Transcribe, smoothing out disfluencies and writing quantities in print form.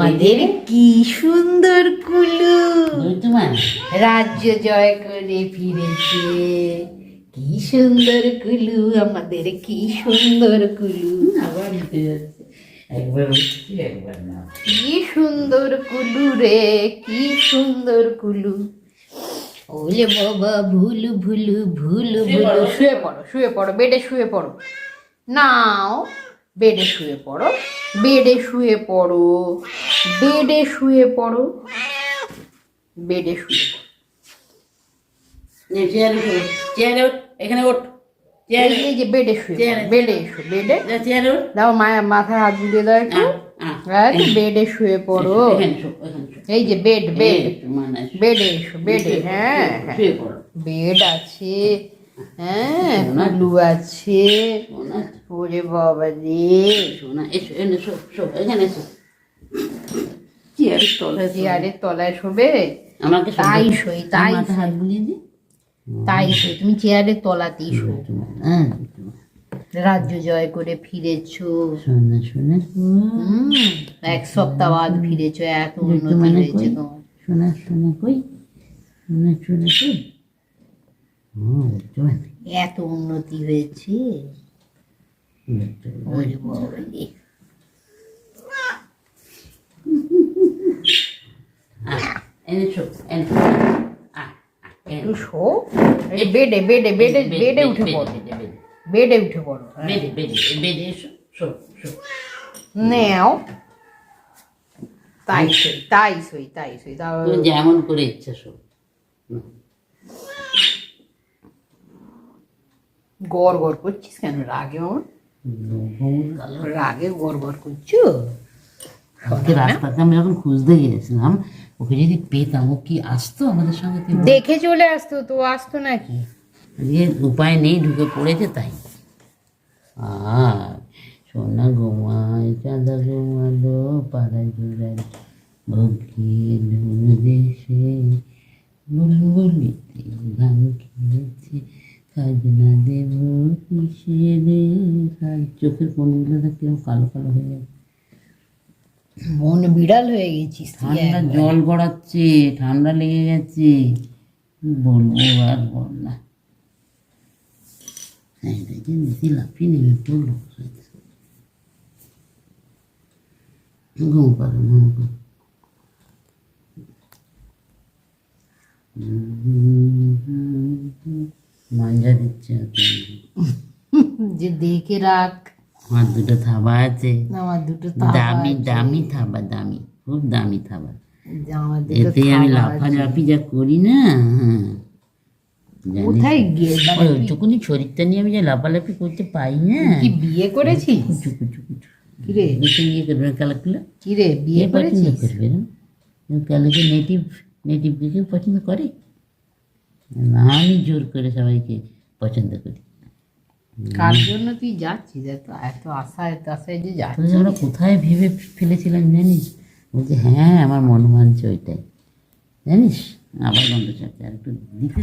আমাদের কি সুন্দর কুলু রাজ্য জয় করে ফিরেছে। কি সুন্দর কুলু, আমাদের কি সুন্দর কুলু। আবার নিতে যাচ্ছে, একবার উঠছি একবার না। কি সুন্দর কুলু রে, কি সুন্দর কুলু। ওলে বাবা ভুলু ভুলু ভুলু ভুলু। শুয়ে পড়ো, শুয়ে পড়ো, বেডে শুয়ে পড়ো। নাও বেডে শুয়ে পড়ো, বেডে শুয়ে পড়ো, বেডে শুয়ে পড়ো, বেডে শুয়ে পড়ো। চেয়ারে ওঠ, চেয়ারে ওঠ, এখানে ওঠ, চেয়ারে এই যে বেডে শুয়ে পড়ো, বেডে এসো, বেডে চেয়ারে ওঠ। দাও মায়ের মাথায় হাত বুলিয়ে দাও একটু। বেডে শুয়ে পড়ো। এই যে বেড, বেড, বেডে এসো, বেডে। হ্যাঁ হ্যাঁ, বেড আছে, হ্যাঁ কুলু আছে। ওরে বাবা রে, সোনা এসো, এনে শো, শো, এখানে এসো। চেয়ারের তলায়, চেয়ারের তলায় শোবে? আমাকে তাই শোই, তাই মাথা হাত বুলিয়ে দি। তাই শোই, তুমি চেয়ারের তলাতেই শো। হ্যাঁ, রাজ্য জয় করে ফিরেছো। সোনা সোনা এক সপ্তাহ বাদ ফিরেছো, এত উন্নতি হয়েছে তোমার। সোনা সোনা কই, সোনা সোনা কই। এত উন্নতি হয়েছে। ওরে বাবা রে। এনেছো, এনেছো। একটু শো। এই বেডে, বেডে, বেডে, বেডে উঠে পড়ো, বেডে উঠে পড়ো। বেডে, বেডে, বেডে এসো, শো, শো। নেও, তাই সই, তাই সই, তাই সই। তুমি যেমন করে ইচ্ছা শো। গড় গড় করছিস কেন? রাগে আমার রাগে গড় গড় করছো? ওকে রাস্তাতে আমি যখন খুঁজতে গিয়েছিলাম, ওকে যদি পেতাম, ও কি আসতো আমাদের সঙ্গে? দেখে চলে আসতো তো, আসতো নাকি? উপায় নেই, ঢুকে পড়েছে তাই। আর সোনা ঘুমায়, চাঁদা ঘুমালো পাড়ায় জোড়ায়, ভোগে দেশে বুলবুলিতে গান খেয়েছে, খাজনা দেব কিসেরে। চোখের কোনগুলো কিরকম কালো কালো হয়ে গেছে। মন বিড়াল হয়ে গেছিস। ঠান্ডা জল গড়াচ্ছে, ঠান্ডা লেগে গেছে, বলবো আর বল না। হ্যাঁ, নিচে লাফিয়ে নেমে পড়লো। ঘুম পারো, ঘুম পারো। মাঞ্জা দিচ্ছে যে দেখে রাখ। আমার দুটো থাবা আছে, আমার দুটো দামি দামি থাবা, দামি, খুব দামি থাবা। আমার দুটো এতে আমি লাফাঝাপি যা করি না, হ্যাঁ কোথায় গিয়ে ওইটুকুনি শরীরটা নিয়ে আমি যে লাফালাফি করতে পাই না। কি বিয়ে করেছিস? কুচু কুচু কুচু কিরে ইয়ে করবে কালাকুলা। কিরে বিয়ে পছন্দ করেছিস? করবে না কালাকে, নেটিভ নেটিভকে কেউ পছন্দ করে না? আমি জোর করে সবাইকে পছন্দ করি। কার জন্য তুই যাচ্ছিস? এত এত আশায় আশায় যে তুই যাচ্ছিস। আমরা কোথায় ভেবে ফেলেছিলাম জানিস? বলছে হ্যাঁ আমার মন মানছে ওইটাই, জানিস? আবার গন্ধ চাচ্ছে আর একটু দিতে।